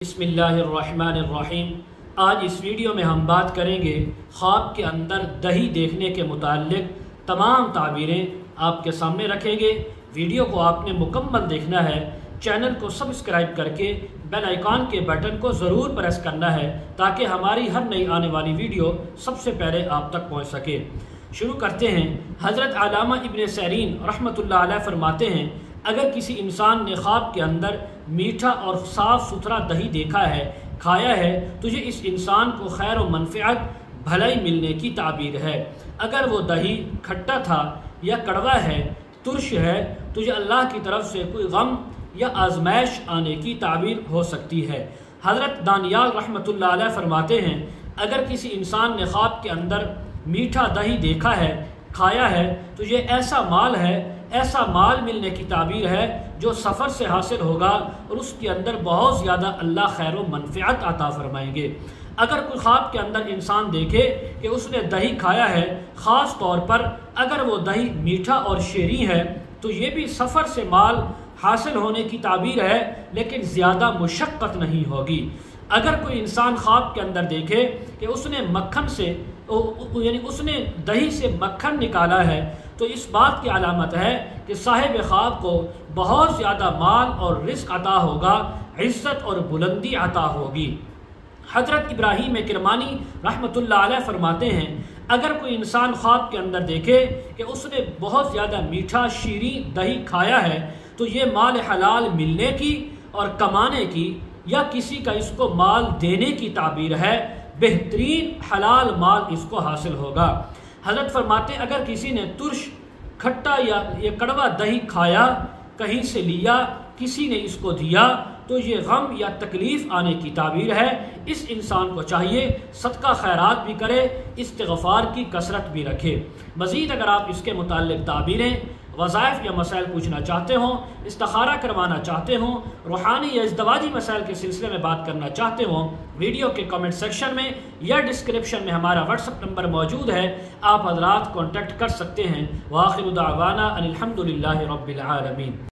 بسم اللہ الرحمن الرحیم۔ آج اس ویڈیو میں ہم بات کریں گے خواب کے اندر دہی دیکھنے کے متعلق تمام تعبیریں آپ کے سامنے رکھیں گے۔ ویڈیو کو آپ نے مکمل دیکھنا ہے، چینل کو سبسکرائب کر کے بیل آئیکن کے بٹن کو ضرور پریس کرنا ہے تاکہ ہماری ہر نئی آنے والی ویڈیو سب سے پہلے آپ تک پہنچ سکے۔ شروع کرتے ہیں۔ حضرت علامہ ابن سیرین رحمۃ اللہ علیہ فرماتے ہیں، اگر کسی انسان نے خواب کے اندر میٹھا اور صاف ستھرا دہی دیکھا ہے، کھایا ہے، تو یہ اس انسان کو خیر و منفعت، بھلائی ملنے کی تعبیر ہے۔ اگر وہ دہی کھٹا تھا یا کڑوا ہے، ترش ہے، تو یہ اللہ کی طرف سے کوئی غم یا آزمائش آنے کی تعبیر ہو سکتی ہے۔ حضرت دانیال رحمۃ اللہ علیہ فرماتے ہیں، اگر کسی انسان نے خواب کے اندر میٹھا دہی دیکھا ہے، کھایا ہے، تو یہ ایسا مال ملنے کی تعبیر ہے جو سفر سے حاصل ہوگا اور اس کے اندر بہت زیادہ اللہ خیر و منفعت عطا فرمائیں گے۔ اگر کوئی خواب کے اندر انسان دیکھے کہ اس نے دہی کھایا ہے، خاص طور پر اگر وہ دہی میٹھا اور شیریں ہے، تو یہ بھی سفر سے مال حاصل ہونے کی تعبیر ہے، لیکن زیادہ مشقت نہیں ہوگی۔ اگر کوئی انسان خواب کے اندر دیکھے کہ اس نے دہی سے مکھن نکالا ہے، تو اس بات کی علامت ہے کہ صاحب خواب کو بہت زیادہ مال اور رزق عطا ہوگا، عزت اور بلندی عطا ہوگی۔ حضرت ابراہیم کرمانی رحمۃ اللہ علیہ فرماتے ہیں، اگر کوئی انسان خواب کے اندر دیکھے کہ اس نے بہت زیادہ میٹھا شیریں دہی کھایا ہے، تو یہ مال حلال ملنے کی اور کمانے کی یا کسی کا اس کو مال دینے کی تعبیر ہے، بہترین حلال مال اس کو حاصل ہوگا۔ حضرت فرماتے ہیں، اگر کسی نے ترش، کھٹا یا کڑوا دہی کھایا، کہیں سے لیا، کسی نے اس کو دیا، تو یہ غم یا تکلیف آنے کی تعبیر ہے۔ اس انسان کو چاہیے صدقہ خیرات بھی کرے، استغفار کی کثرت بھی رکھے۔ مزید اگر آپ اس کے متعلق تعبیریں، وظائف یا مسائل پوچھنا چاہتے ہوں، استخارہ کروانا چاہتے ہوں، روحانی یا ازدواجی مسائل کے سلسلے میں بات کرنا چاہتے ہوں، ویڈیو کے کمنٹ سیکشن میں یا ڈسکرپشن میں ہمارا واٹس ایپ نمبر موجود ہے، آپ حضرات کانٹیکٹ کر سکتے ہیں۔ وآخر دعوانا ان الحمد للہ رب العالمین۔